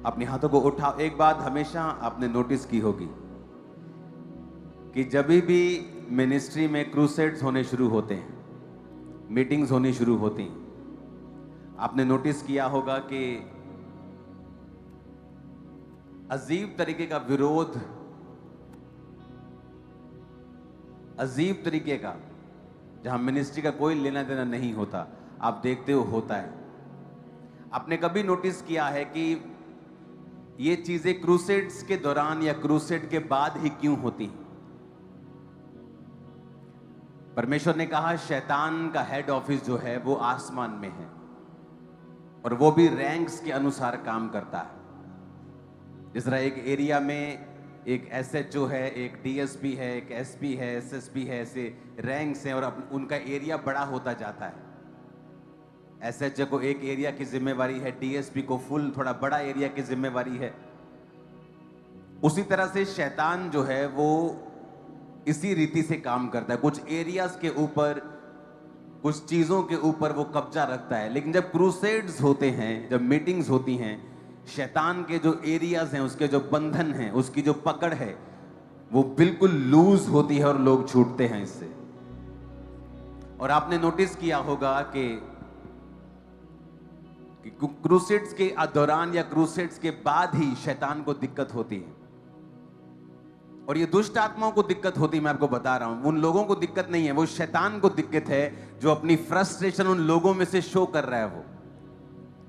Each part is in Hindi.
अपने हाथों को उठाओ। एक बात हमेशा आपने नोटिस की होगी कि जब भी मिनिस्ट्री में क्रूसेड्स होने शुरू होते हैं, मीटिंग्स होनी शुरू होती हैं, आपने नोटिस किया होगा कि अजीब तरीके का विरोध, अजीब तरीके का, जहां मिनिस्ट्री का कोई लेना देना नहीं होता, आप देखते हो होता है। आपने कभी नोटिस किया है कि ये चीजें क्रूसेड्स के दौरान या क्रूसेड के बाद ही क्यों होती हैं? परमेश्वर ने कहा शैतान का हेड ऑफिस जो है वो आसमान में है और वो भी रैंक्स के अनुसार काम करता है। जिस तरह एक एरिया में एक एसएचओ है, एक डीएसपी है, एक एसपी है, एसएसपी है, ऐसे रैंक्स हैं और उनका एरिया बड़ा होता जाता है। एसएचओ को एक एरिया की जिम्मेवारी है, डीएसपी को फुल थोड़ा बड़ा एरिया की जिम्मेवारी है। उसी तरह से शैतान जो है वो इसी रीति से काम करता है। कुछ एरियाज के ऊपर, कुछ चीजों के ऊपर वो कब्जा रखता है। लेकिन जब क्रूसेड्स होते हैं, जब मीटिंग्स होती हैं, शैतान के जो एरियाज हैं, उसके जो बंधन हैं, उसकी जो पकड़ है, वो बिल्कुल लूज होती है और लोग छूटते हैं इससे। और आपने नोटिस किया होगा कि क्रूसेड्स के दौरान या क्रूसेड्स के बाद ही शैतान को दिक्कत होती है। और ये दुष्ट आत्माओं को दिक्कत होती है, मैं आपको बता रहा हूं। उन लोगों को दिक्कत नहीं है, वो शैतान को दिक्कत है जो अपनी फ्रस्ट्रेशन उन लोगों में से शो कर रहा है वो।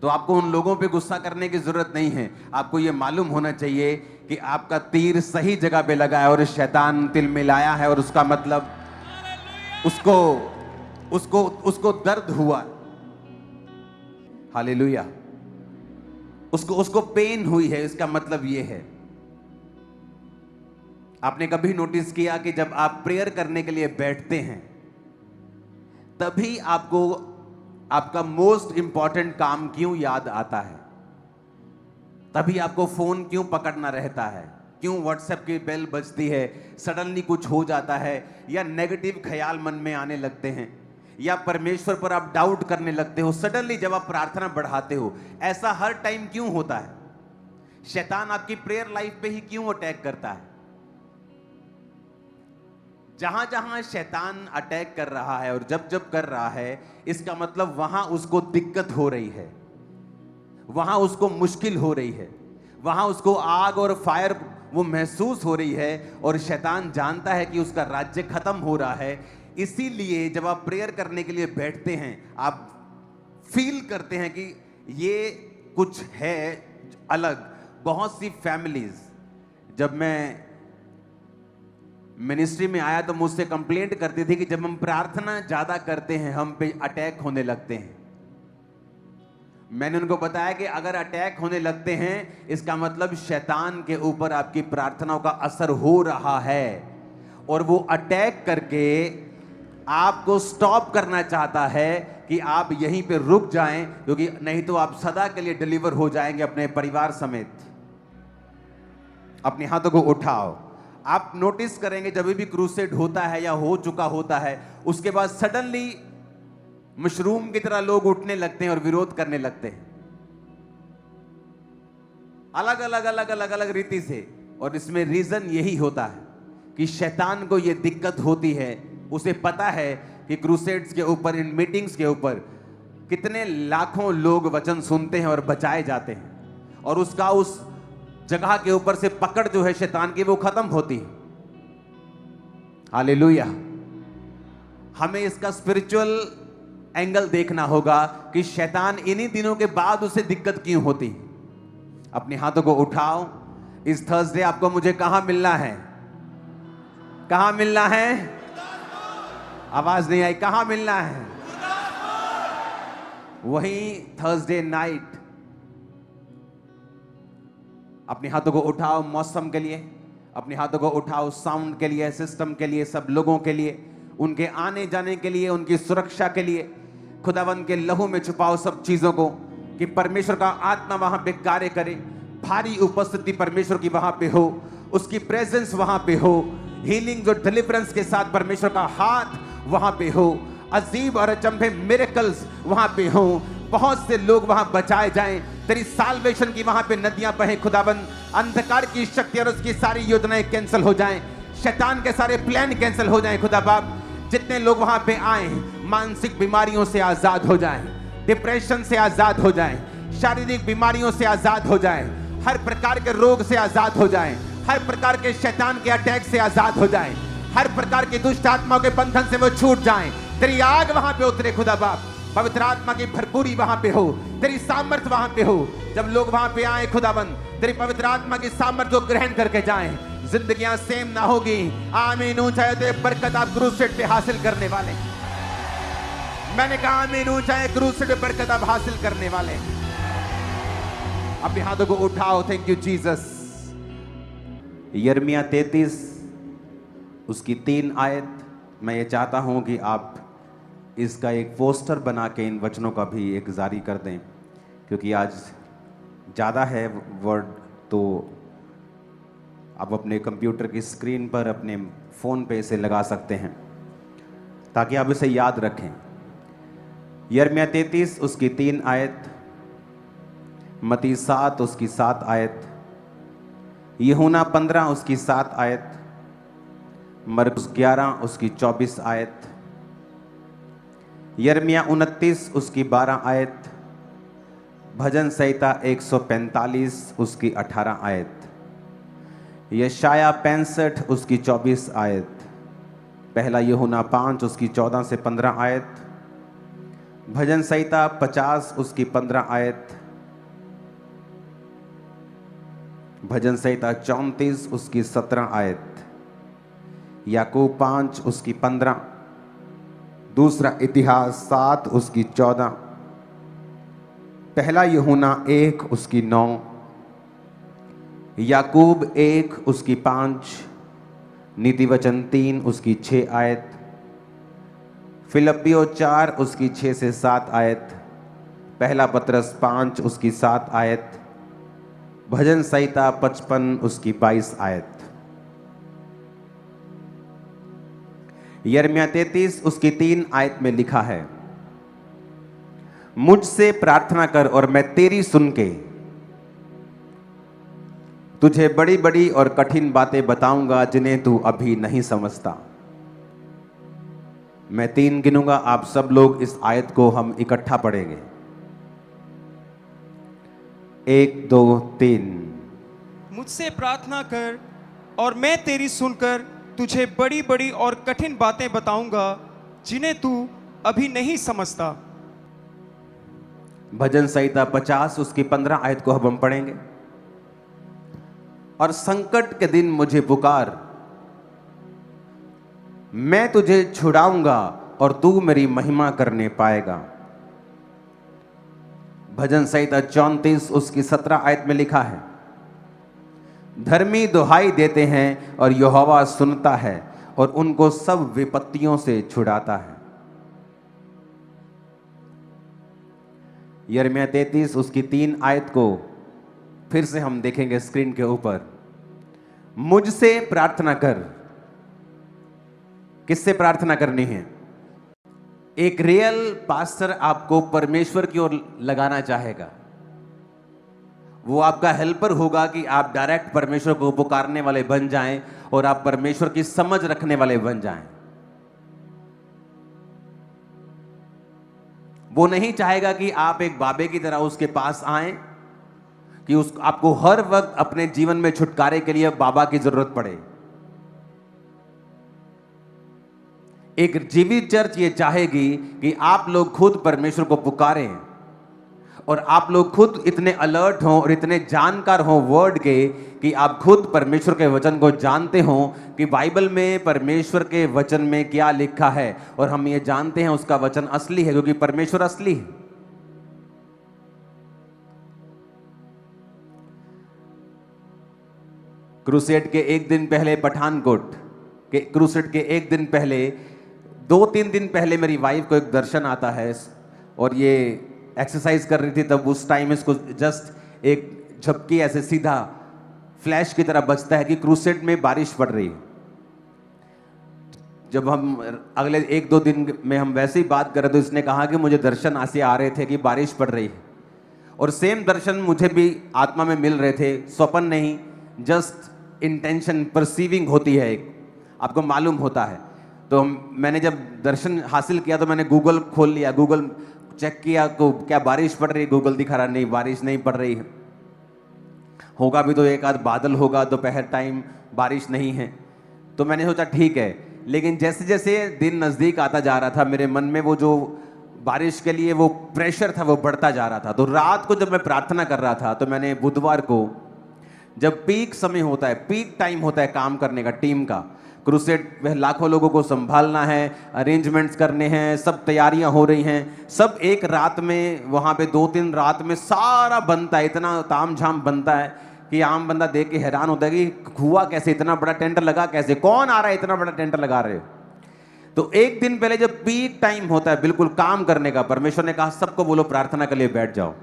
तो आपको उन लोगों पे गुस्सा करने की जरूरत नहीं है। आपको ये मालूम होना चाहिए कि आपका तीर सही जगह पे लगा है और शैतान तिल मिलाया है और उसका मतलब उसको दर्द हुआ। हालेलुया। उसको पेन हुई है, इसका मतलब ये है। आपने कभी नोटिस किया कि जब आप प्रेयर करने के लिए बैठते हैं तभी आपको आपका मोस्ट इंपॉर्टेंट काम क्यों याद आता है? तभी आपको फोन क्यों पकड़ना रहता है? क्यों व्हाट्सएप की बेल बजती है? सडनली कुछ हो जाता है या नेगेटिव ख्याल मन में आने लगते हैं या परमेश्वर पर आप डाउट करने लगते हो सडनली जब आप प्रार्थना बढ़ाते हो। ऐसा हर टाइम क्यों होता है? शैतान आपकी प्रेयर लाइफ पे ही क्यों अटैक करता है? जहां जहां शैतान अटैक कर रहा है और जब जब कर रहा है, इसका मतलब वहां उसको दिक्कत हो रही है, वहां उसको मुश्किल हो रही है, वहां उसको आग और फायर वो महसूस हो रही है और शैतान जानता है कि उसका राज्य खत्म हो रहा है। इसीलिए जब आप प्रेयर करने के लिए बैठते हैं, आप फील करते हैं कि ये कुछ है अलग। बहुत सी फैमिलीज, जब मैं मिनिस्ट्री में आया तो मुझसे कंप्लेंट करती थी कि जब हम प्रार्थना ज्यादा करते हैं हम पे अटैक होने लगते हैं। मैंने उनको बताया कि अगर अटैक होने लगते हैं इसका मतलब शैतान के ऊपर आपकी प्रार्थनाओं का असर हो रहा है और वो अटैक करके आपको स्टॉप करना चाहता है कि आप यहीं पे रुक जाएं, क्योंकि नहीं तो आप सदा के लिए डिलीवर हो जाएंगे अपने परिवार समेत। अपने हाथों को उठाओ। आप नोटिस करेंगे जब भी क्रूसेड होता है या हो चुका होता है, उसके बाद सडनली मशरूम की तरह लोग उठने लगते हैं और विरोध करने लगते हैं, अलग अलग रीति से। और इसमें रीजन यही होता है कि शैतान को यह दिक्कत होती है। उसे पता है कि क्रूसेड्स के ऊपर, इन मीटिंग्स के ऊपर कितने लाखों लोग वचन सुनते हैं और बचाए जाते हैं, और उसका उस जगह के ऊपर से पकड़ जो है शैतान की वो खत्म होती है। हालेलुया। हमें इसका स्पिरिचुअल एंगल देखना होगा कि शैतान इन्हीं दिनों के बाद उसे दिक्कत क्यों होती है। अपने हाथों को उठाओ। इस थर्सडे आपको मुझे कहां मिलना है? कहां मिलना है? आवाज नहीं आई। कहां मिलना है? वहीं थर्सडे नाइट। अपने हाथों को उठाओ मौसम के लिए, अपने हाथों को उठाओ साउंड के लिए, सिस्टम के लिए, सब लोगों के लिए, उनके आने जाने के लिए, उनकी सुरक्षा के लिए। खुदावंद के लहू में छुपाओ सब चीजों को कि परमेश्वर का आत्मा वहां पे कार्य करे। भारी उपस्थिति परमेश्वर की वहां पे हो, उसकी प्रेजेंस वहां पे हो, हीलिंग और डिलीवरेंस के साथ परमेश्वर का हाथ वहां पे हो, अजीब और अचंभे मिरेकल्स वहां पे हो। बहुत से लोग वहां बचाए जाएं, तेरी साल्वेशन की वहां पे नदियां बहें खुदाबंद, अंधकार की शक्ति और उसकी सारी योजनाएं कैंसिल हो जाएं, शैतान के सारे प्लान कैंसिल हो जाएं खुदा बाप। जितने लोग वहां पे आए मानसिक बीमारियों से आजाद हो जाएं, डिप्रेशन से आजाद हो जाएं, शारीरिक बीमारियों से आजाद हो जाएं, हर प्रकार के रोग से आजाद हो जाएं, हर प्रकार के शैतान के अटैक से आजाद हो जाएं, हर प्रकार की दुष्ट आत्माओं के बंधन से वो छूट जाएं। तेरी आग वहां पे उतरे खुदा बाप, पवित्र आत्मा की भरपूरी वहां पे हो, तेरी सामर्थ वहां पे हो। जब लोग वहां पे आए खुदाबंद, तेरी पवित्र आत्मा की सामर्थ को ग्रहण करके जाएं, जिंदगियां सेम ना होगी। आमीन। ऊंचाई बरकत आप क्रूसेड पे हासिल करने वाले, मैंने कहा आमीन। ऊंचाई क्रूसेड पे बरकत आप हासिल करने वाले। अपने हाथों को उठाओ। Thank you Jesus. यिर्मयाह 33 उसकी 3 आयत, मैं ये चाहता हूं कि आप इसका एक पोस्टर बना के इन वचनों का भी एक जारी कर दें, क्योंकि आज ज़्यादा है वर्ड, तो आप अपने कंप्यूटर की स्क्रीन पर, अपने फ़ोन पे इसे लगा सकते हैं ताकि आप इसे याद रखें। यिर्मयाह 33 उसकी 3 आयत, मत्ती 7 उसकी 7 आयत, यूहन्ना 15 उसकी 7 आयत, मरकुस 11 उसकी 24 आयत, यिर्मयाह 29 उसकी 12 आयत, भजन संहिता 145 उसकी 18 आयत, यशाया 65 उसकी 24 आयत, पहला यूहन्ना 5 उसकी 14 से 15 आयत, भजन संहिता 50 उसकी 15 आयत, भजन संहिता 34 उसकी 17 आयत, याकूब 5 उसकी 15, दूसरा इतिहास 7 उसकी 14, पहला यूहन्ना 1 उसकी 9, याकूब 1 उसकी 5, नीति वचन 3 उसकी 6 आयत, फिलिप्पियों 4 उसकी 6 से 7 आयत, पहला पत्रस 5 उसकी 7 आयत, भजन संहिता 55 उसकी 22 आयत। यिर्मयाह 33 उसकी 3 आयत में लिखा है, मुझसे प्रार्थना कर और मैं तेरी सुन के तुझे बड़ी बड़ी और कठिन बातें बताऊंगा जिन्हें तू अभी नहीं समझता। मैं 3 गिनूंगा, आप सब लोग इस आयत को हम इकट्ठा पढ़ेंगे। 1 2 3। मुझसे प्रार्थना कर और मैं तेरी सुनकर तुझे बड़ी बड़ी और कठिन बातें बताऊंगा जिन्हें तू अभी नहीं समझता। भजन संहिता 50 उसकी 15 आयत को हम पढ़ेंगे। और संकट के दिन मुझे पुकार, मैं तुझे छुड़ाऊंगा और तू मेरी महिमा करने पाएगा। भजन संहिता 34 उसकी 17 आयत में लिखा है, धर्मी दुहाई देते हैं और यहोवा सुनता है और उनको सब विपत्तियों से छुड़ाता है। यिर्मयाह 33 उसकी 3 आयत को फिर से हम देखेंगे स्क्रीन के ऊपर। मुझसे प्रार्थना कर, किससे प्रार्थना करनी है? एक रियल पास्टर आपको परमेश्वर की ओर लगाना चाहेगा, वो आपका हेल्पर होगा कि आप डायरेक्ट परमेश्वर को पुकारने वाले बन जाएं और आप परमेश्वर की समझ रखने वाले बन जाएं। वो नहीं चाहेगा कि आप एक बाबे की तरह उसके पास आएं, कि आपको हर वक्त अपने जीवन में छुटकारे के लिए बाबा की जरूरत पड़े। एक जीवित चर्च ये चाहेगी कि आप लोग खुद परमेश्वर को पुकारें और आप लोग खुद इतने अलर्ट हों और इतने जानकार हों वर्ड के कि आप खुद परमेश्वर के वचन को जानते हों कि बाइबल में परमेश्वर के वचन में क्या लिखा है, और हम ये जानते हैं उसका वचन असली है क्योंकि परमेश्वर असली है। क्रूसेड के एक दिन पहले, पठानकोट के क्रूसेड के एक दिन पहले, 2-3 दिन पहले मेरी वाइफ को एक दर्शन आता है और ये एक्सरसाइज कर रही थी, तब उस टाइम इसको जस्ट एक झपकी ऐसे सीधा फ्लैश की तरह बजता है कि क्रूसेड में बारिश पड़ रही है। जब हम अगले 1-2 दिन में हम वैसे ही बात कर रहे तो इसने कहा कि मुझे दर्शन ऐसे आ रहे थे कि बारिश पड़ रही है, और सेम दर्शन मुझे भी आत्मा में मिल रहे थे, स्वप्न नहीं, जस्ट इंटेंशन परसीविंग होती है एक, आपको मालूम होता है। तो मैंने जब दर्शन हासिल किया तो मैंने गूगल खोल लिया, गूगल चेक किया तो क्या बारिश पड़ रही है, गूगल दिखा रहा नहीं, बारिश नहीं पड़ रही है, होगा भी तो एक आध बादल होगा, दोपहर टाइम बारिश नहीं है। तो मैंने सोचा ठीक है, लेकिन जैसे जैसे दिन नज़दीक आता जा रहा था मेरे मन में वो जो बारिश के लिए वो प्रेशर था वो बढ़ता जा रहा था। तो रात को जब मैं प्रार्थना कर रहा था तो मैंने बुधवार को, जब पीक समय होता है, पीक टाइम होता है काम करने का टीम का, क्रूसेड वह लाखों लोगों को संभालना है, अरेंजमेंट्स करने हैं, सब तैयारियां हो रही हैं, सब एक रात में वहाँ पे 2-3 रात में सारा बनता है, इतना तामझाम बनता है कि आम बंदा देख के हैरान होता है कि हुआ कैसे, इतना बड़ा टेंट लगा कैसे, कौन आ रहा है इतना बड़ा टेंट लगा रहे हो। तो एक दिन पहले जब पीक टाइम होता है बिल्कुल काम करने का, परमेश्वर ने कहा सबको बोलो प्रार्थना के लिए बैठ जाओ।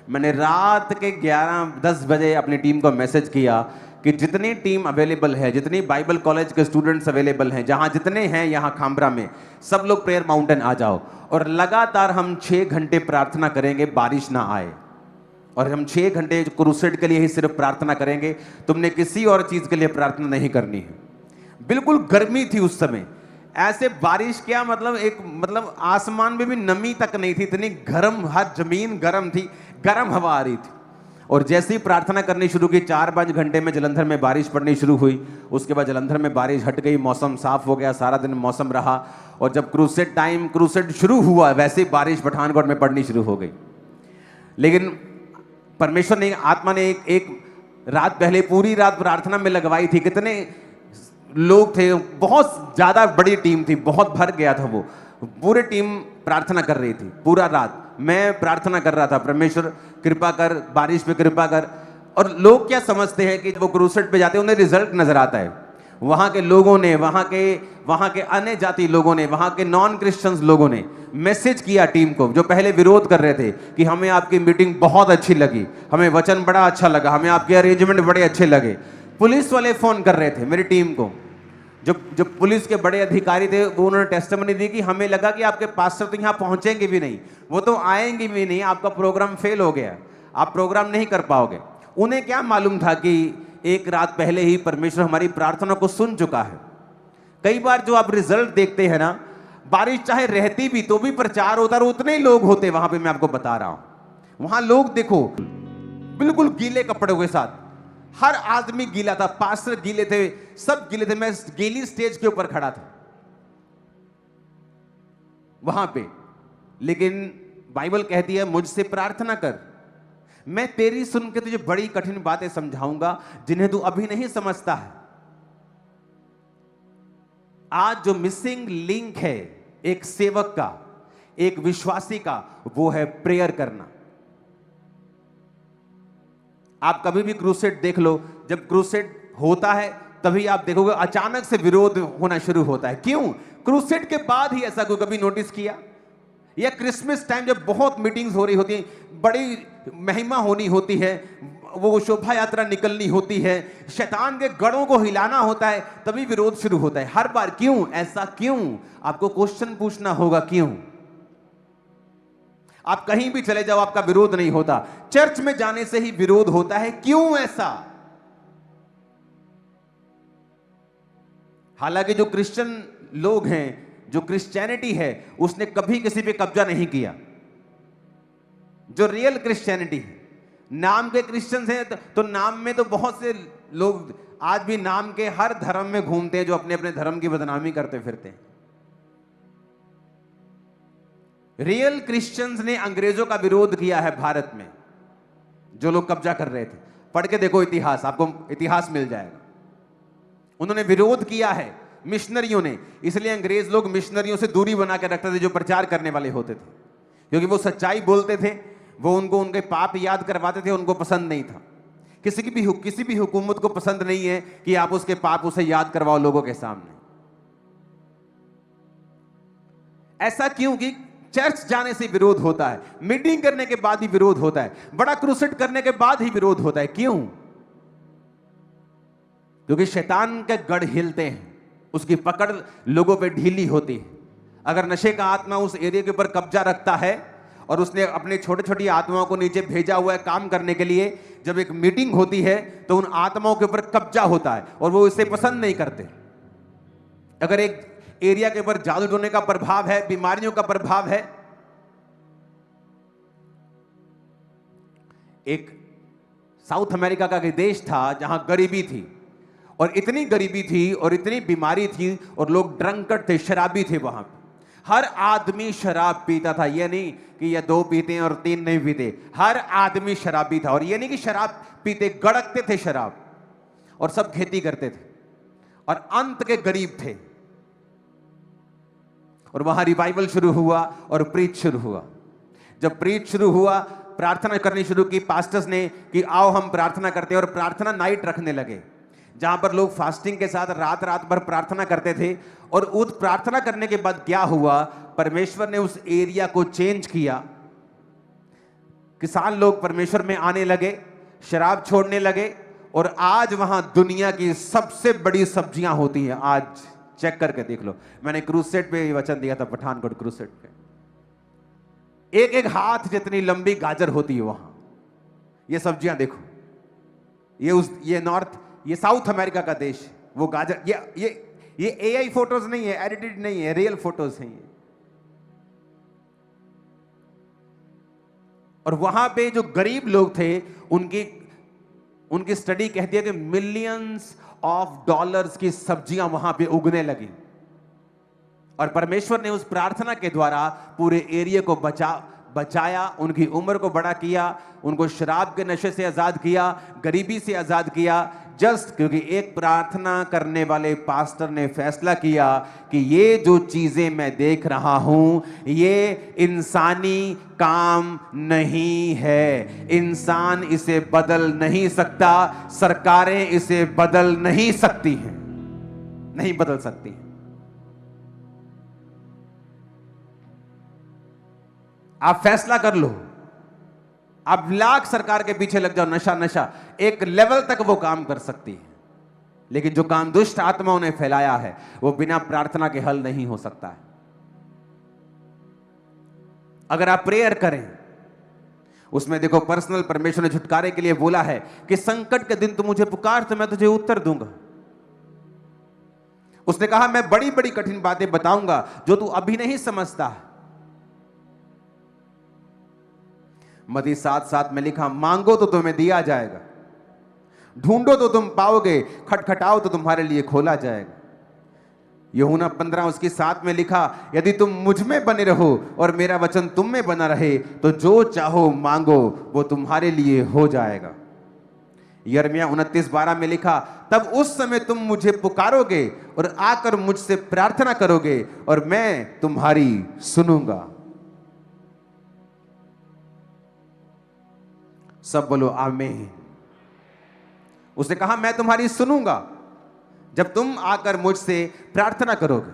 मैंने रात के 11-10 बजे अपनी टीम को मैसेज किया कि जितनी टीम अवेलेबल है, जितनी बाइबल कॉलेज के स्टूडेंट्स अवेलेबल हैं, जहां जितने हैं यहाँ खामरा में, सब लोग प्रेयर माउंटेन आ जाओ, और लगातार हम 6 घंटे प्रार्थना करेंगे, बारिश ना आए, और हम 6 घंटे क्रूसेड के लिए ही सिर्फ प्रार्थना करेंगे, तुमने किसी और चीज के लिए प्रार्थना नहीं करनी है। बिल्कुल गर्मी थी उस समय, ऐसे बारिश क्या मतलब आसमान में भी नमी तक नहीं थी, इतनी गर्म, हर जमीन गर्म थी, गर्म हवा आ रही थी। और जैसे ही प्रार्थना करनी शुरू की 4-5 घंटे में जलंधर में बारिश पड़नी शुरू हुई। उसके बाद जलंधर में बारिश हट गई, मौसम साफ हो गया, सारा दिन मौसम रहा, और जब क्रूसेड शुरू हुआ वैसे ही बारिश पठानकोट में पड़नी शुरू हो गई। लेकिन परमेश्वर ने, आत्मा ने एक रात पहले पूरी रात प्रार्थना में लगवाई थी। कितने लोग थे, बहुत ज्यादा बड़ी टीम थी, बहुत भर गया था वो, पूरी टीम प्रार्थना कर रही थी पूरा रात। मैं प्रार्थना कर रहा था, परमेश्वर कृपा कर, बारिश पे कृपा कर। और लोग क्या समझते हैं कि वो क्रूसेड पे जाते हैं उन्हें रिजल्ट नजर आता है। वहां के लोगों ने, वहां के अन्य जाति लोगों ने, वहां के नॉन क्रिश्चियंस लोगों ने मैसेज किया टीम को, जो पहले विरोध कर रहे थे, कि हमें आपकी मीटिंग बहुत अच्छी लगी, हमें वचन बड़ा अच्छा लगा, हमें आपके अरेंजमेंट बड़े अच्छे लगे। पुलिस वाले फोन कर रहे थे मेरी टीम को, जो पुलिस के बड़े अधिकारी थे, वो उन्होंने टेस्टिमनी दी कि हमें लगा कि आपके पास्टर तो यहाँ पहुंचेंगे भी नहीं, वो तो आएंगे भी नहीं, आपका प्रोग्राम फेल हो गया, आप प्रोग्राम नहीं कर पाओगे। उन्हें क्या मालूम था कि एक रात पहले ही परमेश्वर हमारी प्रार्थना को सुन चुका है। कई बार जो आप रिजल्ट देखते हैं ना, बारिश चाहे रहती भी तो भी प्रचार होता और उतने ही लोग होते वहां पे, मैं आपको बता रहा हूं। वहां लोग देखो बिल्कुल गीले कपड़ों के साथ, हर आदमी गीला था, पास्टर गीले थे, सब गीले थे। मैं गीली स्टेज के ऊपर खड़ा था वहां पे। लेकिन बाइबल कहती है मुझसे प्रार्थना कर, मैं तेरी सुन के तुझे बड़ी कठिन बातें समझाऊंगा जिन्हें तू अभी नहीं समझता है। आज जो मिसिंग लिंक है एक सेवक का, एक विश्वासी का, वो है प्रेयर करना। आप कभी भी क्रूसेड देख लो, जब क्रूसेड होता है तभी आप देखोगे अचानक से विरोध होना शुरू होता है। क्यों? क्रूसेड के बाद ही ऐसा कोई कभी नोटिस किया? या क्रिसमस टाइम जब बहुत मीटिंग्स हो रही होती हैं, बड़ी महिमा होनी होती है, वो शोभा यात्रा निकलनी होती है, शैतान के गढ़ों को हिलाना होता है, तभी विरोध शुरू होता है हर बार। क्यों? ऐसा क्यों? आपको क्वेश्चन पूछना होगा क्यों। आप कहीं भी चले जाओ आपका विरोध नहीं होता, चर्च में जाने से ही विरोध होता है। क्यों ऐसा? हालांकि जो क्रिश्चियन लोग हैं, जो क्रिश्चियनिटी है, उसने कभी किसी पे कब्जा नहीं किया। जो रियल क्रिश्चियनिटी है, नाम के क्रिश्चियंस हैं तो नाम में तो बहुत से लोग आज भी नाम के हर धर्म में घूमते हैं, जो अपने अपने धर्म की बदनामी करते फिरते हैं। रियल क्रिश्चियंस ने अंग्रेजों का विरोध किया है भारत में, जो लोग कब्जा कर रहे थे। पढ़ के देखो इतिहास, आपको इतिहास मिल जाएगा। उन्होंने विरोध किया है मिशनरियों ने, इसलिए अंग्रेज लोग मिशनरियों से दूरी बना के रखते थे जो प्रचार करने वाले होते थे, क्योंकि वो सच्चाई बोलते थे, वो उनको उनके पाप याद करवाते थे, उनको पसंद नहीं था। किसी भी हुकूमत को पसंद नहीं है कि आप उसके पाप उसे याद करवाओ लोगों के सामने। ऐसा क्यों कि चर्च जाने से विरोध होता है, मीटिंग करने के बाद ही विरोध होता है, बड़ा क्रूसेड करने के बाद ही विरोध होता है। क्यों? क्योंकि शैतान के गढ़ हिलते हैं। उसकी पकड़ लोगों पे ढीली होती है। अगर नशे का आत्मा उस एरिया के ऊपर कब्जा रखता है और उसने अपने छोटे छोटी आत्माओं को नीचे भेजा हुआ है काम करने के लिए, जब एक मीटिंग होती है तो उन आत्माओं के ऊपर कब्जा होता है और वो इसे पसंद नहीं करते। अगर एक एरिया के ऊपर जादू टोने का प्रभाव है, बीमारियों का प्रभाव है, एक साउथ अमेरिका का देश था जहां गरीबी थी, और इतनी गरीबी थी और इतनी बीमारी थी और लोग ड्रंकर्ड थे, शराबी थे। वहां हर आदमी शराब पीता था। यह नहीं कि ये 2 पीते हैं और 3 नहीं पीते, हर आदमी शराबी था। और यह नहीं कि शराब पीते, गड़कते थे शराब, और सब खेती करते थे और अंत के गरीब थे। और वहां रिवाइवल शुरू हुआ और प्रीच शुरू हुआ। जब प्रीच शुरू हुआ, प्रार्थना करनी शुरू की पास्टर्स ने कि आओ हम प्रार्थना करते हैं, और प्रार्थना नाइट रखने लगे जहां पर लोग फास्टिंग के साथ रात रात भर प्रार्थना करते थे। और उस प्रार्थना करने के बाद क्या हुआ, परमेश्वर ने उस एरिया को चेंज किया। किसान लोग परमेश्वर में आने लगे, शराब छोड़ने लगे, और आज वहां दुनिया की सबसे बड़ी सब्जियां होती हैं। आज चेक करके देख लो, मैंने क्रूसेट पे वचन दिया था, पठानकोट क्रूसेट पे एक एक हाथ जितनी लंबी गाजर होती है वहां। ये सब्जियां देखो, ये नॉर्थ, ये साउथ अमेरिका का देश, वो गाजर, ये एआई फोटोज नहीं है, एडिटेड नहीं है, रियल फोटोज हैं ये। और वहां पे जो गरीब लोग थे, उनकी स्टडी कहती है कि मिलियंस ऑफ डॉलर्स की सब्जियां वहां पे उगने लगी। और परमेश्वर ने उस प्रार्थना के द्वारा पूरे एरिया को बचाया, उनकी उम्र को बड़ा किया, उनको शराब के नशे से आजाद किया, गरीबी से आजाद किया, जस्ट क्योंकि एक प्रार्थना करने वाले पास्टर ने फैसला किया कि ये जो चीजें मैं देख रहा हूं ये इंसानी काम नहीं है, इंसान इसे बदल नहीं सकता, सरकारें इसे बदल नहीं सकती हैं, नहीं बदल सकती हैं। आप फैसला कर लो, आप लाख सरकार के पीछे लग जाओ, नशा एक लेवल तक वो काम कर सकती है, लेकिन जो काम दुष्ट आत्माओं ने फैलाया है वो बिना प्रार्थना के हल नहीं हो सकता है। अगर आप प्रेयर करें, उसमें देखो पर्सनल परमेश्वर ने छुटकारे के लिए बोला है कि संकट के दिन तू मुझे पुकार तो मैं तुझे उत्तर दूंगा। उसने कहा मैं बड़ी बड़ी कठिन बातें बताऊंगा जो तू अभी नहीं समझता। मत्ती 7:7 में लिखा, मांगो तो तुम्हें दिया जाएगा, ढूंढो तो तुम पाओगे, खटखटाओ तो तुम्हारे लिए खोला जाएगा। यूहन्ना 15:7 में लिखा, यदि तुम मुझ में बने रहो और मेरा वचन तुम में बना रहे तो जो चाहो मांगो वो तुम्हारे लिए हो जाएगा। यिर्मयाह 29:12 में लिखा, तब उस समय तुम मुझे पुकारोगे और आकर मुझसे प्रार्थना करोगे और मैं तुम्हारी सुनूंगा। सब बोलो आमीन। उसने कहा मैं तुम्हारी सुनूंगा जब तुम आकर मुझसे प्रार्थना करोगे,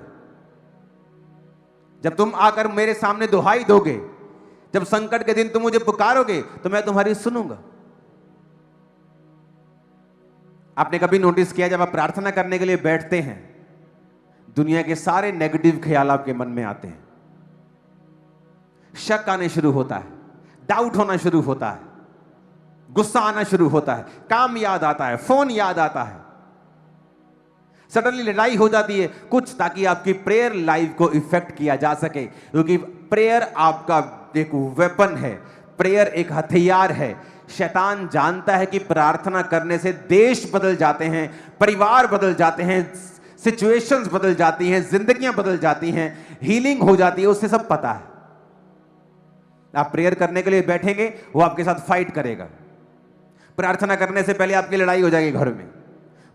जब तुम आकर मेरे सामने दुहाई दोगे, जब संकट के दिन तुम मुझे पुकारोगे तो मैं तुम्हारी सुनूंगा। आपने कभी नोटिस किया जब आप प्रार्थना करने के लिए बैठते हैं, दुनिया के सारे नेगेटिव ख्याल आपके मन में आते हैं, शक आने शुरू होता है, डाउट होना शुरू होता है, गुस्सा आना शुरू होता है, काम याद आता है, फोन याद आता है, सडनली लड़ाई हो जाती है कुछ, ताकि आपकी प्रेयर लाइफ को इफेक्ट किया जा सके। क्योंकि प्रेयर आपका एक वेपन है, प्रेयर एक हथियार है। शैतान जानता है कि प्रार्थना करने से देश बदल जाते हैं, परिवार बदल जाते हैं, सिचुएशंस बदल जाती हैं, जिंदगियां बदल जाती हैं, हीलिंग हो जाती है, उससे सब पता है। आप प्रेयर करने के लिए बैठेंगे, वो आपके साथ फाइट करेगा। प्रार्थना करने से पहले आपकी लड़ाई हो जाएगी घर में,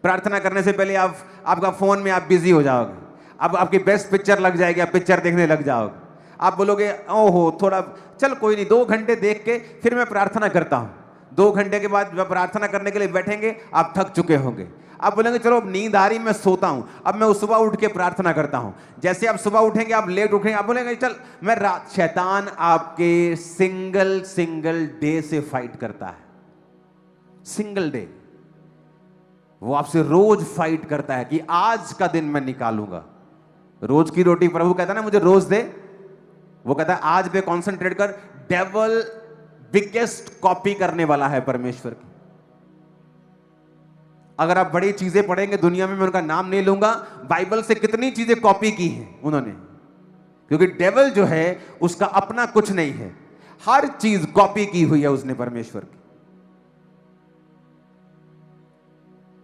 प्रार्थना करने से पहले आपका फोन में आप बिजी हो जाओगे, अब आपकी बेस्ट पिक्चर लग जाएगी, आप पिक्चर देखने लग जाओगे, आप बोलोगे ओहो थोड़ा चल कोई नहीं 2 घंटे देख के फिर मैं प्रार्थना करता हूं। 2 घंटे के बाद जब प्रार्थना करने के लिए बैठेंगे आप थक चुके होंगे, आप बोलेंगे चलो अब नींद आ रही मैं सोता हूं, अब मैं सुबह उठ के प्रार्थना करता हूं। जैसे आप सुबह उठेंगे आप लेट उठेंगे, आप बोलेंगे चल मैं रात। शैतान आपके सिंगल डे से फाइट करता है, सिंगल डे। वो आपसे रोज फाइट करता है कि आज का दिन मैं निकालूंगा। रोज की रोटी प्रभु कहता है ना मुझे रोज दे, वो कहता है आज पे कॉन्सेंट्रेट कर। डेविल बिगेस्ट कॉपी करने वाला है परमेश्वर की। अगर आप बड़ी चीजें पढ़ेंगे दुनिया में, मैं उनका नाम नहीं लूंगा, बाइबल से कितनी चीजें कॉपी की हैं उन्होंने, क्योंकि डेविल जो है उसका अपना कुछ नहीं है, हर चीज कॉपी की हुई है उसने परमेश्वर की।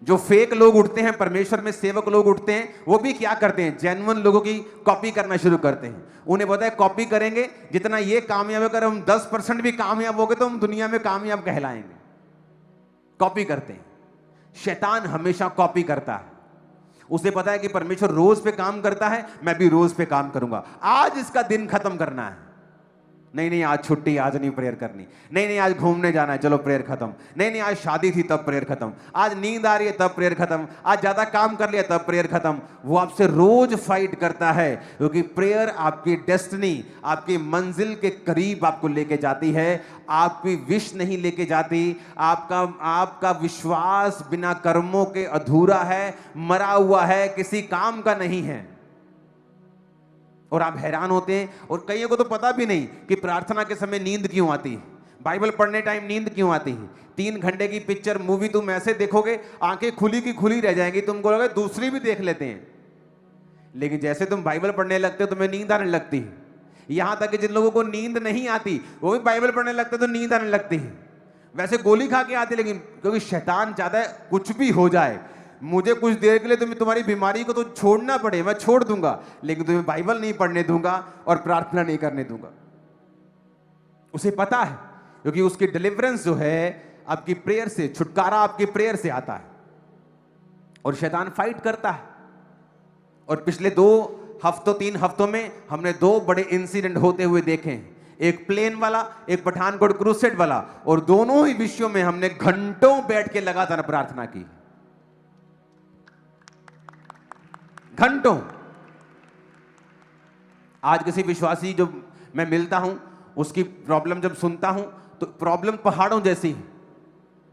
जो फेक लोग उठते हैं, परमेश्वर में सेवक लोग उठते हैं, वो भी क्या करते हैं, जेन्युइन लोगों की कॉपी करना शुरू करते हैं। उन्हें पता है कॉपी करेंगे, जितना ये कामयाब है, अगर हम 10% भी कामयाब हो गए तो हम दुनिया में कामयाब कहलाएंगे। कॉपी करते हैं। शैतान हमेशा कॉपी करता है। उसे पता है कि परमेश्वर रोज पे काम करता है, मैं भी रोज पे काम करूंगा। आज इसका दिन खत्म करना है। नहीं आज छुट्टी, आज नहीं प्रेयर करनी। नहीं आज घूमने जाना है, चलो प्रेयर खत्म। नहीं आज शादी थी तब प्रेयर खत्म। आज नींद आ रही है तब प्रेयर खत्म। आज ज्यादा काम कर लिया तब प्रेयर खत्म। वो आपसे रोज फाइट करता है, क्योंकि प्रेयर आपकी डेस्टिनी, आपकी मंजिल के करीब आपको लेके जाती है। आपकी विश नहीं लेके जाती। आपका विश्वास बिना कर्मों के अधूरा है, मरा हुआ है, किसी काम का नहीं है। और आप हैरान होते हैं, और कईयों को तो पता भी नहीं कि प्रार्थना के समय नींद क्यों आती है, बाइबल पढ़ने टाइम नींद क्यों आती है। 3 घंटे की पिक्चर मूवी तुम ऐसे देखोगे, आंखें खुली की खुली रह जाएंगी, तुमको लगेगा दूसरी भी देख लेते हैं। लेकिन जैसे तुम बाइबल पढ़ने लगते हो तुम्हें नींद आने लगती है। यहां तक कि जिन लोगों को नींद नहीं आती वो भी बाइबल पढ़ने लगते तो नींद आने लगती है। वैसे गोली खा के आती, लेकिन क्योंकि शैतान चाहता है कुछ भी हो जाए, मुझे कुछ देर के लिए तुम्हारी बीमारी को तो छोड़ना पड़े, मैं छोड़ दूंगा, लेकिन तुम्हें बाइबल नहीं पढ़ने दूंगा और प्रार्थना नहीं करने दूंगा। उसे पता है, क्योंकि उसकी डिलीवरेंस जो है आपकी प्रेयर से, छुटकारा आपकी प्रेयर से आता है। और शैतान फाइट करता है। और पिछले 3 हफ्तों में हमने 2 बड़े इंसिडेंट होते हुए देखे हैं, एक प्लेन वाला, एक पठानकोट क्रूसेड वाला। और दोनों ही विषयों में हमने घंटों बैठ के लगातार प्रार्थना की, घंटों। आज किसी विश्वासी जो मैं मिलता हूं, उसकी प्रॉब्लम जब सुनता हूं तो प्रॉब्लम पहाड़ों जैसी है।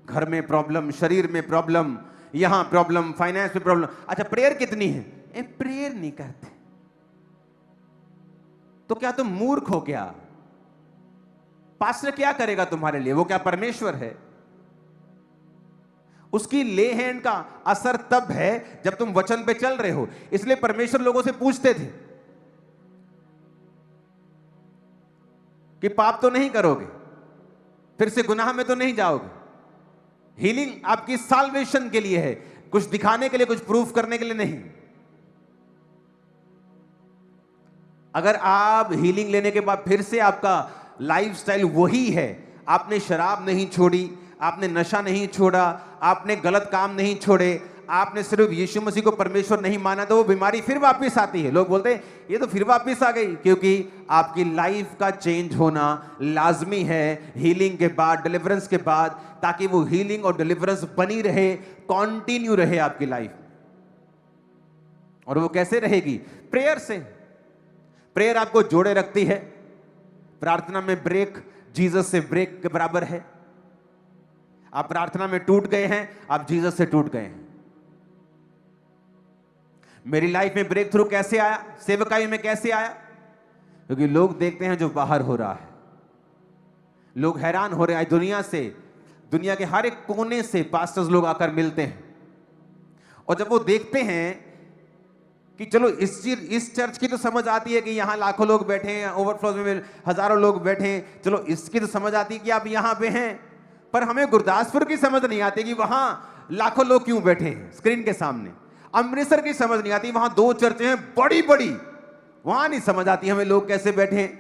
घर में प्रॉब्लम, शरीर में प्रॉब्लम, यहां प्रॉब्लम, फाइनेंस में प्रॉब्लम। अच्छा प्रेयर कितनी है? प्रेयर नहीं करते तो क्या तुम मूर्ख हो क्या? पास्टर क्या करेगा तुम्हारे लिए? वो क्या परमेश्वर है? उसकी ले हैंड का असर तब है जब तुम वचन पे चल रहे हो। इसलिए परमेश्वर लोगों से पूछते थे कि पाप तो नहीं करोगे, फिर से गुनाह में तो नहीं जाओगे। हीलिंग आपकी साल्वेशन के लिए है, कुछ दिखाने के लिए, कुछ प्रूफ करने के लिए नहीं। अगर आप हीलिंग लेने के बाद फिर से आपका लाइफस्टाइल वही है, आपने शराब नहीं छोड़ी, आपने नशा नहीं छोड़ा, आपने गलत काम नहीं छोड़े, आपने सिर्फ यीशु मसीह को परमेश्वर नहीं माना, तो वो बीमारी फिर वापस आती है। लोग बोलते हैं ये तो फिर वापस आ गई, क्योंकि आपकी लाइफ का चेंज होना लाजमी है हीलिंग के बाद, डिलीवरेंस के बाद, ताकि वो हीलिंग और डिलीवरेंस बनी रहे, कंटिन्यू रहे आपकी लाइफ। और वो कैसे रहेगी? प्रेयर से। प्रेयर आपको जोड़े रखती है। प्रार्थना में ब्रेक जीसस से ब्रेक के बराबर है। आप प्रार्थना में टूट गए हैं, आप जीसस से टूट गए हैं। मेरी लाइफ में ब्रेक थ्रू कैसे आया, सेवकाई में कैसे आया? क्योंकि लोग देखते हैं जो बाहर हो रहा है, लोग हैरान हो रहे हैं। दुनिया से, दुनिया के हर एक कोने से पास्टर्स लोग आकर मिलते हैं, और जब वो देखते हैं कि चलो इस चर्च की तो समझ आती है कि यहां लाखों लोग बैठे हैं, ओवरफ्लो में हजारों लोग बैठे हैं, चलो इसकी तो समझ आती है कि आप यहां पे हैं, पर हमें गुरदासपुर की समझ नहीं आती कि वहां लाखों लोग क्यों बैठे हैं स्क्रीन के सामने। अमृतसर की समझ नहीं आती, वहां 2 चर्चें हैं बड़ी बड़ी, वहां नहीं समझ आती हमें लोग कैसे बैठे हैं।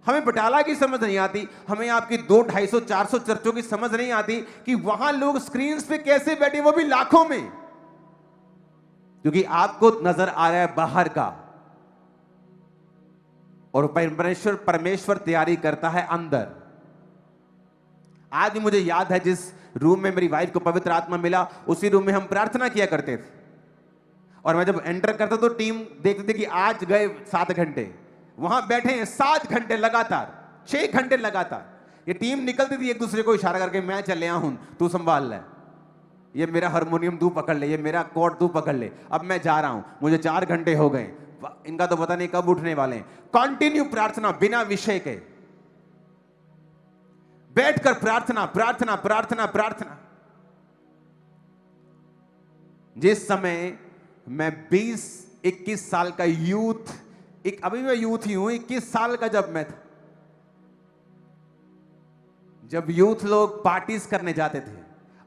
हमें बटाला की समझ नहीं आती, हमें आपकी 200, 250, 400 चर्चों की समझ नहीं आती कि वहां लोग स्क्रीन पे कैसे बैठे, वो भी लाखों में। क्योंकि आपको नजर आ रहा है बाहर का, और परमेश्वर तैयारी करता है अंदर। आज भी मुझे याद है जिस रूम में मेरी वाइफ को पवित्र आत्मा मिला, उसी रूम में हम प्रार्थना किया करते थे। और मैं जब एंटर करता तो टीम देखते थे कि आज गए 7 घंटे, वहां बैठे हैं 7 घंटे लगातार, 6 घंटे लगातार। ये टीम निकलती थी एक दूसरे को इशारा करके, मैं चले हूं तू संभाल ले, ये मेरा हारमोनियम तू पकड़ ले, ये मेरा कॉर्ड तू पकड़ ले, अब मैं जा रहा हूं, मुझे 4 घंटे हो गए, इनका तो पता नहीं कब उठने वाले हैं। कंटिन्यू प्रार्थना बिना विषय के, बैठकर प्रार्थना प्रार्थना प्रार्थना प्रार्थना। जिस समय मैं 20-21 साल का यूथ, अभी मैं यूथ ही हूं, 21 साल का जब मैं था, जब यूथ लोग पार्टीज करने जाते थे,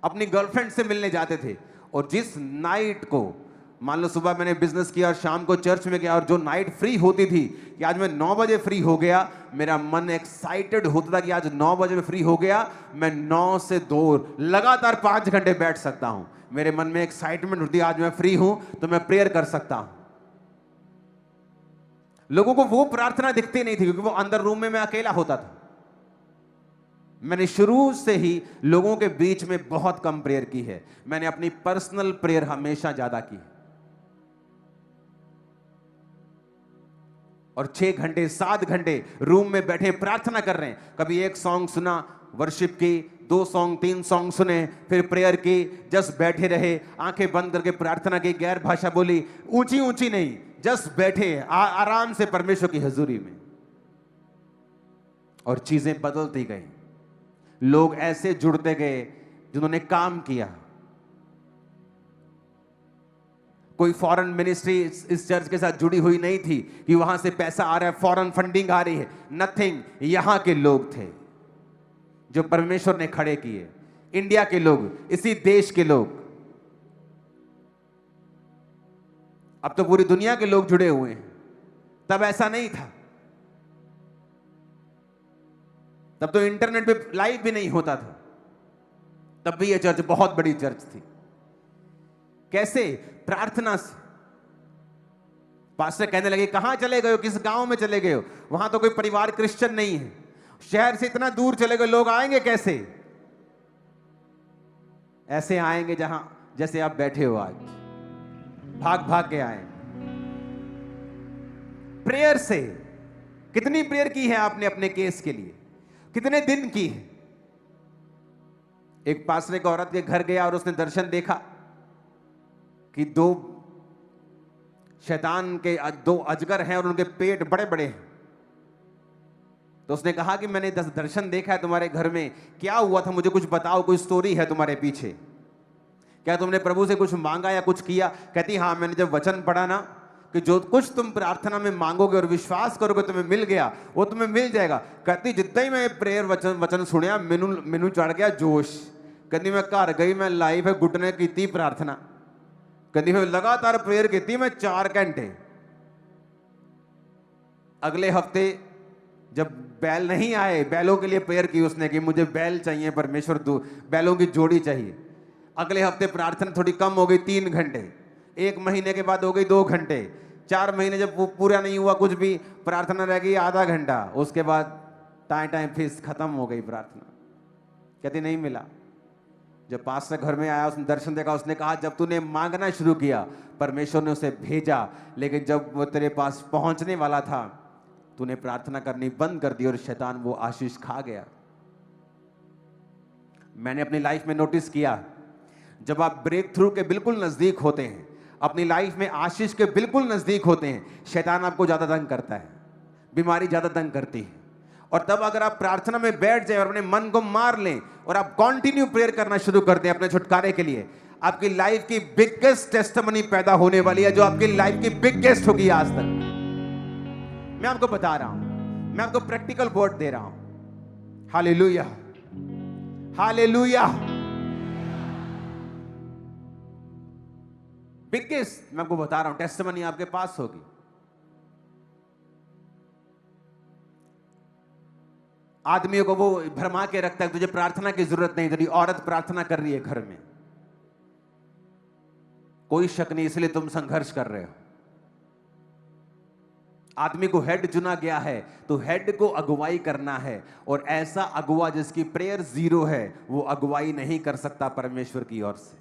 अपनी गर्लफ्रेंड से मिलने जाते थे, और जिस नाइट को, मान लो सुबह मैंने बिजनेस किया और शाम को चर्च में गया, और जो नाइट फ्री होती थी कि आज मैं 9 बजे फ्री हो गया, मेरा मन एक्साइटेड होता था कि आज 9 बजे में फ्री हो गया, मैं 9 से 2 लगातार 5 घंटे बैठ सकता हूं। मेरे मन में एक्साइटमेंट होती है, आज मैं फ्री हूं तो मैं प्रेयर कर सकता हूं। लोगों को वो प्रार्थना दिखती नहीं थी, क्योंकि वो अंदर रूम में मैं अकेला होता था। मैंने शुरू से ही लोगों के बीच में बहुत कम प्रेयर की है, मैंने अपनी पर्सनल प्रेयर हमेशा ज्यादा की है। और 6 घंटे 7 घंटे रूम में बैठे प्रार्थना कर रहे हैं। कभी एक सॉन्ग सुना, वर्शिप की, 2 सॉन्ग 3 सॉन्ग सुने, फिर प्रेयर की, जस्ट बैठे रहे, आंखें बंद करके प्रार्थना की, गैर भाषा बोली, ऊंची ऊंची नहीं, जस्ट बैठे आराम से परमेश्वर की हजूरी में, और चीजें बदलती गई। लोग ऐसे जुड़ते गए जिन्होंने काम किया। कोई फॉरेन मिनिस्ट्री इस चर्च के साथ जुड़ी हुई नहीं थी कि वहां से पैसा आ रहा है, फॉरेन फंडिंग आ रही है, नथिंग। यहां के लोग थे जो परमेश्वर ने खड़े किए, इंडिया के लोग, इसी देश के लोग। अब तो पूरी दुनिया के लोग जुड़े हुए हैं, तब ऐसा नहीं था। तब तो इंटरनेट पे लाइव भी नहीं होता था, तब भी यह चर्च बहुत बड़ी चर्च थी। कैसे? प्रार्थना से। पास्टर कहने लगे, कहां चले गए हो, किस गांव में चले गए हो, वहां तो कोई परिवार क्रिश्चियन नहीं है, शहर से इतना दूर चले गए, लोग आएंगे कैसे? ऐसे आएंगे जहां जैसे आप बैठे हो आज, भाग भाग के आए। प्रेयर से। कितनी प्रेयर की है आपने अपने केस के लिए, कितने दिन की है? एक पास्टर एक औरत के घर गया और उसने दर्शन देखा कि 2 शैतान के 2 अजगर हैं और उनके पेट बड़े बड़े हैं। तो उसने कहा कि मैंने दर्शन देखा है तुम्हारे घर में, क्या हुआ था, मुझे कुछ बताओ, कोई स्टोरी है तुम्हारे पीछे, क्या तुमने प्रभु से कुछ मांगा या कुछ किया? कहती हाँ, मैंने जब वचन पढ़ा ना कि जो कुछ तुम प्रार्थना में मांगोगे और विश्वास करोगे तुम्हें मिल गया, वो तुम्हें मिल जाएगा। कहती जितना ही मैं प्रेयर वचन सुनिया, मैनू चढ़ गया जोश। कहती मैं घर गई, मैं लाइव है घुटने की प्रार्थना, कहती मैं लगातार प्रेयर की, मैं 4 घंटे। अगले हफ्ते जब बैल नहीं आए, बैलों के लिए प्रेयर की उसने कि मुझे बैल चाहिए परमेश्वर, बैलों की जोड़ी चाहिए। अगले हफ्ते प्रार्थना थोड़ी कम हो गई, 3 घंटे। 1 महीने के बाद हो गई 2 घंटे। 4 महीने जब वो पूरा नहीं हुआ कुछ भी, प्रार्थना रह गई आधा घंटा। उसके बाद टाइम फीस खत्म हो गई प्रार्थना। कहती नहीं मिला। जब पास्टर घर में आया, उसने दर्शन देखा, उसने कहा जब तूने मांगना शुरू किया परमेश्वर ने उसे भेजा, लेकिन जब वो तेरे पास पहुंचने वाला था तूने प्रार्थना करनी बंद कर दी और शैतान वो आशीष खा गया। मैंने अपनी लाइफ में नोटिस किया, जब आप ब्रेक थ्रू के बिल्कुल नजदीक होते हैं, अपनी लाइफ में आशीष के बिल्कुल नजदीक होते हैं, शैतान आपको ज्यादा तंग करता है, बीमारी ज्यादा तंग करती है। और तब अगर आप प्रार्थना में बैठ जाए और अपने मन को मार लें और आप कंटिन्यू प्रेयर करना शुरू कर दें अपने छुटकारे के लिए, आपकी लाइफ की बिगेस्ट टेस्टिमनी पैदा होने वाली है, जो आपकी लाइफ की बिगेस्ट होगी आज तक। मैं आपको बता रहा हूं, मैं आपको प्रैक्टिकल वर्ड दे रहा हूं। Hallelujah, hallelujah. बिगेस्ट मैं आपको बता रहा हूं टेस्टिमनी आपके पास होगी। आदमियों को वो भरमा के रखता है, तुझे प्रार्थना की जरूरत नहीं, तेरी औरत प्रार्थना कर रही है घर में, कोई शक नहीं, इसलिए तुम संघर्ष कर रहे हो। आदमी को हेड चुना गया है तो हेड को अगुवाई करना है, और ऐसा अगुवा जिसकी प्रेयर 0 है वो अगुवाई नहीं कर सकता परमेश्वर की ओर से।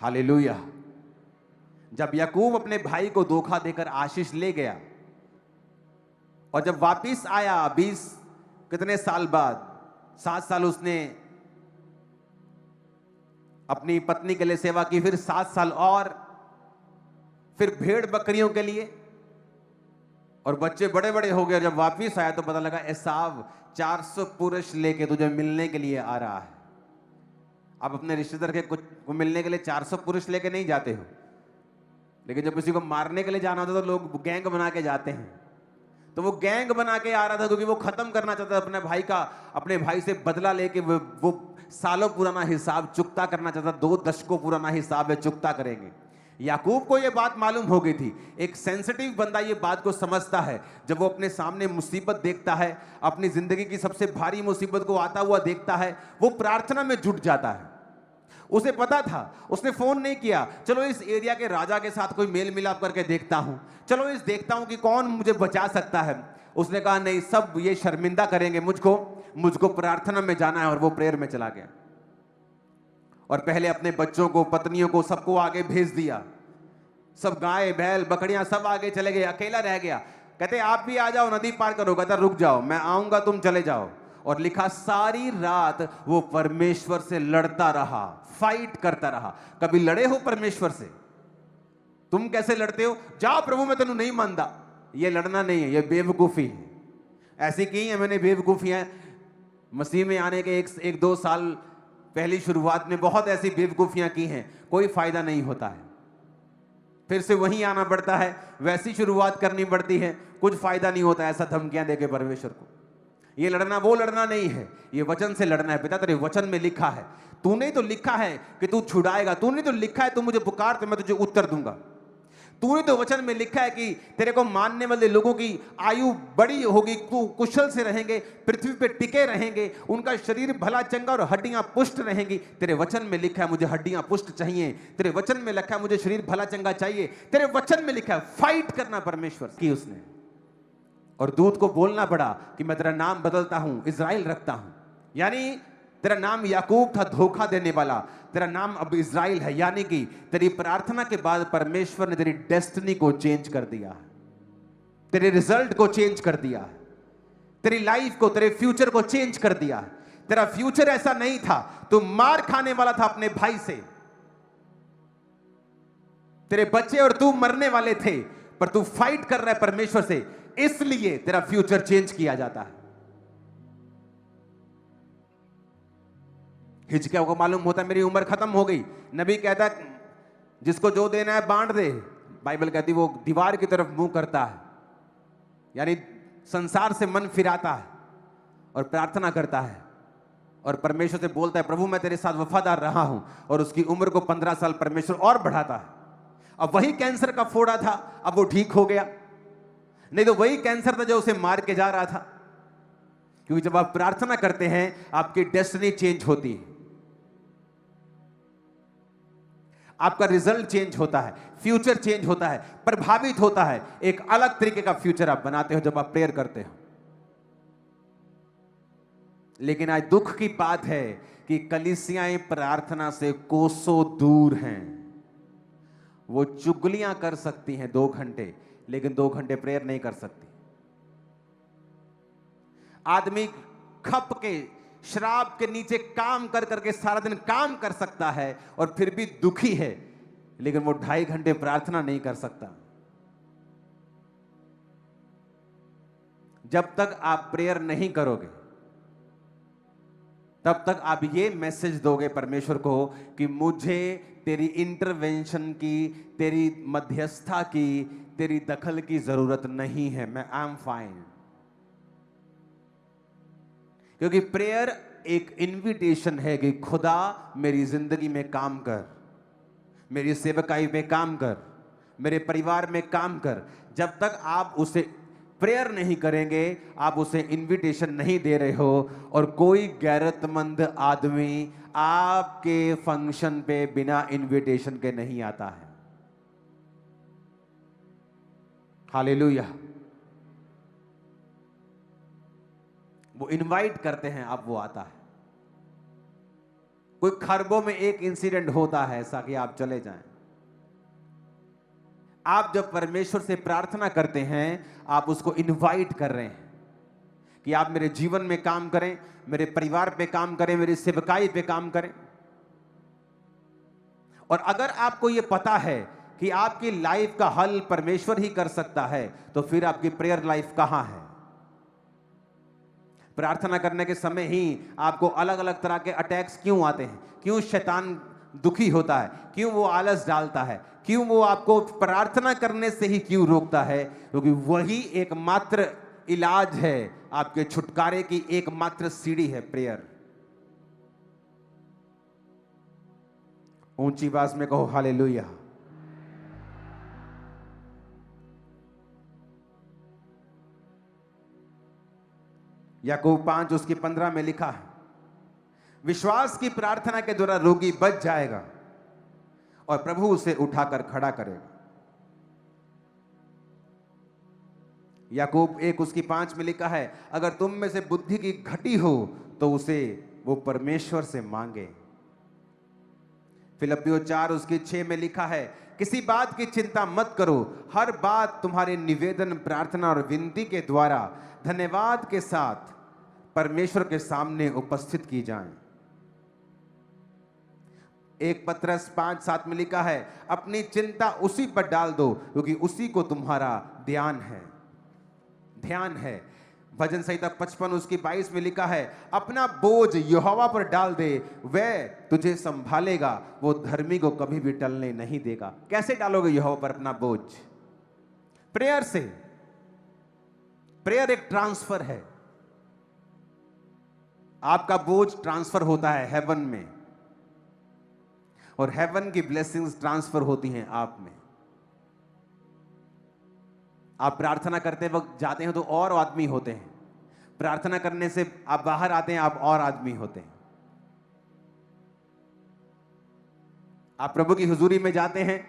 हालेलुया। जब याकूब अपने भाई को धोखा देकर आशीष ले गया और जब वापिस आया 20 कितने साल बाद, 7 साल उसने अपनी पत्नी के लिए सेवा की, फिर 7 साल और, फिर भेड़ बकरियों के लिए, और बच्चे बड़े बड़े हो गए। जब वापिस आया तो पता लगा एसाव 400 पुरुष लेके तुझे मिलने के लिए आ रहा है। आप अपने रिश्तेदार के कुछ को मिलने के लिए 400 पुरुष लेके नहीं जाते हो, लेकिन जब किसी को मारने के लिए जाना होता तो लोग गैंग बना के जाते हैं। तो वो गैंग बना के आ रहा था क्योंकि वो खत्म करना चाहता था अपने भाई से बदला लेके। वो सालों पुराना हिसाब चुकता करना चाहता, 2 दशकों पुराना हिसाब है, चुकता करेंगे। याकूब को ये बात मालूम हो गई थी। एक सेंसिटिव बंदा ये बात को समझता है। जब वो अपने सामने मुसीबत देखता है, अपनी जिंदगी की सबसे भारी मुसीबत को आता हुआ देखता है, वो प्रार्थना में जुट जाता है। उसे पता था, उसने फोन नहीं किया, चलो इस एरिया के राजा के साथ कोई मेल मिलाप करके देखता हूं, चलो इस देखता हूं कि कौन मुझे बचा सकता है। उसने कहा नहीं, सब ये शर्मिंदा करेंगे मुझको प्रार्थना में जाना है। और वो प्रेयर में चला गया और पहले अपने बच्चों को, पत्नियों को, सबको आगे भेज दिया। सब गाय बैल बकरियां सब आगे चले गए, अकेला रह गया। कहते आप भी आ जाओ, नदी पार करो। कहता रुक जाओ, मैं आऊंगा, तुम चले जाओ। और लिखा सारी रात वो परमेश्वर से लड़ता रहा, फाइट करता रहा। कभी लड़े हो परमेश्वर से? तुम कैसे लड़ते हो? जाओ प्रभु मैं तेनू नहीं मानता। ये लड़ना नहीं है, ये बेवकूफी है। ऐसी की है मैंने बेवकूफियां मसीह में आने के 1-2 साल पहली शुरुआत में बहुत ऐसी बेवकूफियां की हैं, कोई फायदा नहीं होता है। फिर से वहीं आना पड़ता है, वैसी शुरुआत करनी पड़ती है, कुछ फायदा नहीं होता। ऐसा धमकियां देके परमेश्वर को। ये लड़ना वो लड़ना नहीं है, ये वचन से लड़ना है। पिता तेरे वचन में लिखा है, तूने तो लिखा है कि तू छुड़ाएगा, तूने तो लिखा है तू मुझे पुकार तो मैं तुझे उत्तर दूंगा। तूने तो वचन में लिखा है कि तेरे को मानने वाले लोगों की आयु बड़ी होगी, तू कुशल से रहेंगे, पृथ्वी पे टिके रहेंगे, उनका शरीर भला चंगा और हड्डियां पुष्ट रहेंगी। तेरे वचन में लिखा है मुझे हड्डियां पुष्ट चाहिए, तेरे वचन में लिखा है मुझे शरीर भला चंगा चाहिए, तेरे वचन में लिखा है। फाइट करना परमेश्वर की उसने। और दूत को बोलना पड़ा कि मैं तेरा नाम बदलता हूं, इज़राइल रखता हूं। यानी तेरा नाम याकूब था, धोखा देने वाला, तेरा नाम अब इज़राइल है। यानी कि तेरी प्रार्थना के बाद परमेश्वर ने तेरी डेस्टिनी को चेंज कर दिया है, तेरे रिजल्ट को चेंज कर दिया है, तेरी लाइफ को, तेरे फ्यूचर को चेंज कर दिया है। तेरा फ्यूचर ऐसा नहीं था, तू मार खाने वाला था अपने भाई से, तेरे बच्चे और तू मरने वाले थे, पर तू फाइट कर रहा है परमेश्वर से, इसलिए तेरा फ्यूचर चेंज किया जाता है। हिजकिय्याह को मालूम होता है मेरी उम्र खत्म हो गई। नबी कहता है जिसको जो देना है बांट दे। बाइबल कहती वो दीवार की तरफ मुंह करता है, यानी संसार से मन फिराता है और प्रार्थना करता है और परमेश्वर से बोलता है प्रभु मैं तेरे साथ वफादार रहा हूं। और उसकी उम्र को 15 साल परमेश्वर और बढ़ाता है। अब वही कैंसर का फोड़ा था, अब वो ठीक हो गया, नहीं तो वही कैंसर था जो उसे मार के जा रहा था। क्योंकि जब आप प्रार्थना करते हैं आपकी डेस्टिनी चेंज होती है, आपका रिजल्ट चेंज होता है, फ्यूचर चेंज होता है, प्रभावित होता है। एक अलग तरीके का फ्यूचर आप बनाते हो जब आप प्रेयर करते हो। लेकिन आज दुख की बात है कि कलीसियाएं प्रार्थना से कोसों दूर हैं। वो चुगलियां कर सकती हैं 2 घंटे, लेकिन 2 घंटे प्रेयर नहीं कर सकती। आदमी खप के शराब के नीचे काम कर करके सारा दिन काम कर सकता है और फिर भी दुखी है, लेकिन वो 2.5 घंटे प्रार्थना नहीं कर सकता। जब तक आप प्रेयर नहीं करोगे तब तक आप ये मैसेज दोगे परमेश्वर को कि मुझे तेरी इंटरवेंशन की, तेरी मध्यस्थता की, तेरी दखल की जरूरत नहीं है, मैं आई एम फाइन। क्योंकि प्रेयर एक इनविटेशन है कि खुदा मेरी जिंदगी में काम कर, मेरी सेवकाई में काम कर, मेरे परिवार में काम कर। जब तक आप उसे प्रेयर नहीं करेंगे आप उसे इनविटेशन नहीं दे रहे हो। और कोई गैरतमंद आदमी आपके फंक्शन पे बिना इनविटेशन के नहीं आता है। हालेलुया। वो इनवाइट करते हैं, अब वो आता है। कोई खरबों में एक इंसिडेंट होता है ऐसा कि आप चले जाएं। आप जब परमेश्वर से प्रार्थना करते हैं आप उसको इनवाइट कर रहे हैं कि आप मेरे जीवन में काम करें, मेरे परिवार पे काम करें, मेरी सेवकाई पे काम करें। और अगर आपको यह पता है कि आपकी लाइफ का हल परमेश्वर ही कर सकता है, तो फिर आपकी प्रेयर लाइफ कहां है? प्रार्थना करने के समय ही आपको अलग अलग तरह के अटैक्स क्यों आते हैं? क्यों शैतान दुखी होता है? क्यों वो आलस डालता है? क्यों वो आपको प्रार्थना करने से ही क्यों रोकता है? क्योंकि वही एकमात्र इलाज है, आपके छुटकारे की एकमात्र सीढ़ी है प्रेयर। ऊंची आवाज में कहो हालेलुया। याकूब 5 उसकी 15 में लिखा है, विश्वास की प्रार्थना के द्वारा रोगी बच जाएगा और प्रभु उसे उठाकर खड़ा करेगा। याकूब 1 उसकी 5 में लिखा है, अगर तुम में से बुद्धि की घटी हो तो उसे वो परमेश्वर से मांगे। फिलिप्पियों 4 उसकी 6 में लिखा है, किसी बात की चिंता मत करो, हर बात तुम्हारे निवेदन, प्रार्थना और विनती के द्वारा धन्यवाद के साथ परमेश्वर के सामने उपस्थित की जाएं। 1 पत्रस 5:7 में लिखा है, अपनी चिंता उसी पर डाल दो क्योंकि उसी को तुम्हारा ध्यान है। भजन संहिता 55 उसकी 22 में लिखा है, अपना बोझ यहोवा पर डाल दे, वह तुझे संभालेगा, वो धर्मी को कभी भी टलने नहीं देगा। कैसे डालोगे यहोवा पर अपना बोझ? प्रेयर से। प्रेयर एक ट्रांसफर है। आपका बोझ ट्रांसफर होता है हेवन में, और हेवन की ब्लेसिंग्स ट्रांसफर होती हैं आप में। आप प्रार्थना करते वक्त जाते हैं तो और आदमी होते हैं, प्रार्थना करने से आप बाहर आते हैं, आप और आदमी होते हैं। आप प्रभु की हुजूरी में जाते हैं,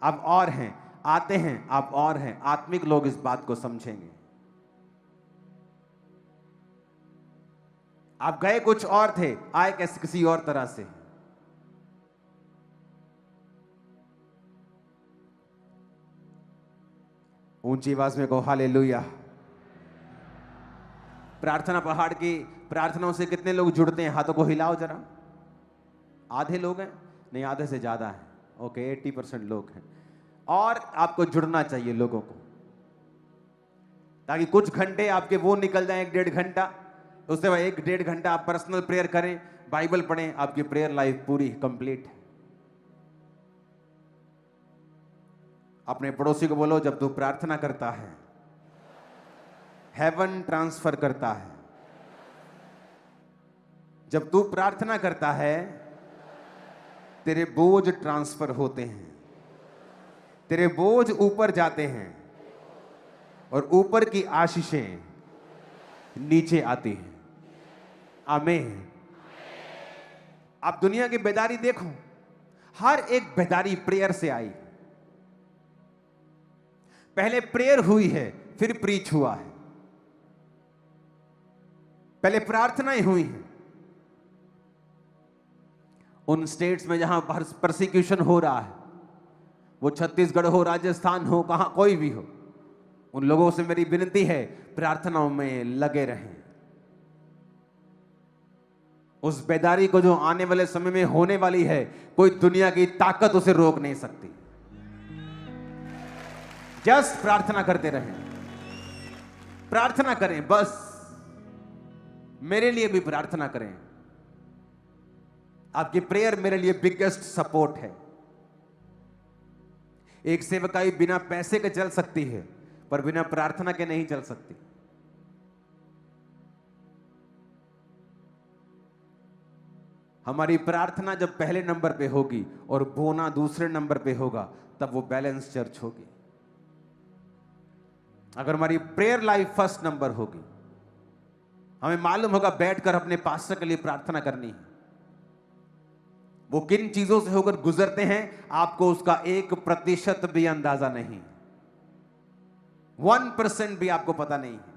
आप और हैं, आते हैं, आप और हैं। आत्मिक लोग इस बात को समझेंगे। आप गए कुछ और थे, आए कैसे किसी और तरह से। ऊंची आवाज में कहो हालेलुया। प्रार्थना पहाड़ की प्रार्थनाओं से कितने लोग जुड़ते हैं? हाथों को हिलाओ जरा। आधे लोग हैं? नहीं, आधे से ज्यादा है। ओके, 80% लोग हैं। और आपको जुड़ना चाहिए लोगों को, ताकि कुछ घंटे आपके वो निकल जाए, 1-1.5 घंटा, उसके बाद 1-1.5 घंटा आप पर्सनल प्रेयर करें, बाइबल पढ़ें, आपकी प्रेयर लाइफ पूरी कंप्लीट है। अपने पड़ोसी को बोलो, जब तू प्रार्थना करता है हेवन ट्रांसफर करता है। जब तू प्रार्थना करता है तेरे बोझ ट्रांसफर होते हैं, तेरे बोझ ऊपर जाते हैं और ऊपर की आशीषें नीचे आती हैं। आमीन। आप दुनिया की बेदारी देखो, हर एक बेदारी प्रेयर से आई। पहले प्रेयर हुई है, फिर प्रीच हुआ है। पहले प्रार्थनाएं हुई हैं। उन स्टेट्स में जहां परसिक्यूशन हो रहा है, वो छत्तीसगढ़ हो, राजस्थान हो, कहां कोई भी हो, उन लोगों से मेरी विनती है, प्रार्थनाओं में लगे रहें। उस बेदारी को जो आने वाले समय में होने वाली है, कोई दुनिया की ताकत उसे रोक नहीं सकती। जस्ट प्रार्थना करते रहें, प्रार्थना करें, बस मेरे लिए भी प्रार्थना करें। आपकी प्रेयर मेरे लिए बिगेस्ट सपोर्ट है। एक सेवकाई बिना पैसे के चल सकती है, पर बिना प्रार्थना के नहीं चल सकती। हमारी प्रार्थना जब पहले नंबर पे होगी और बोना दूसरे नंबर पे होगा, तब वो बैलेंस चर्च होगी। अगर हमारी प्रेयर लाइफ फर्स्ट नंबर होगी, हमें मालूम होगा बैठकर अपने पास्टर के लिए प्रार्थना करनी है, वो किन चीजों से होकर गुजरते हैं, आपको उसका 1% भी अंदाजा नहीं, 1% भी आपको पता नहीं है।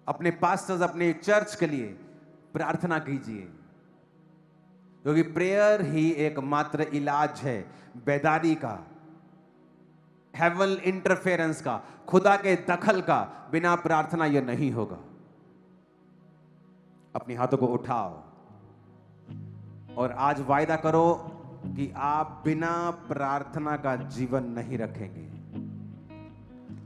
अपने पास्टर्स, अपने चर्च के लिए प्रार्थना कीजिए, क्योंकि प्रेयर ही एकमात्र इलाज है बेदारी का। हेवन इंटरफेरेंस का, खुदा के दखल का, बिना प्रार्थना यह नहीं होगा। अपनी हाथों को उठाओ और आज वायदा करो कि आप बिना प्रार्थना का जीवन नहीं रखेंगे।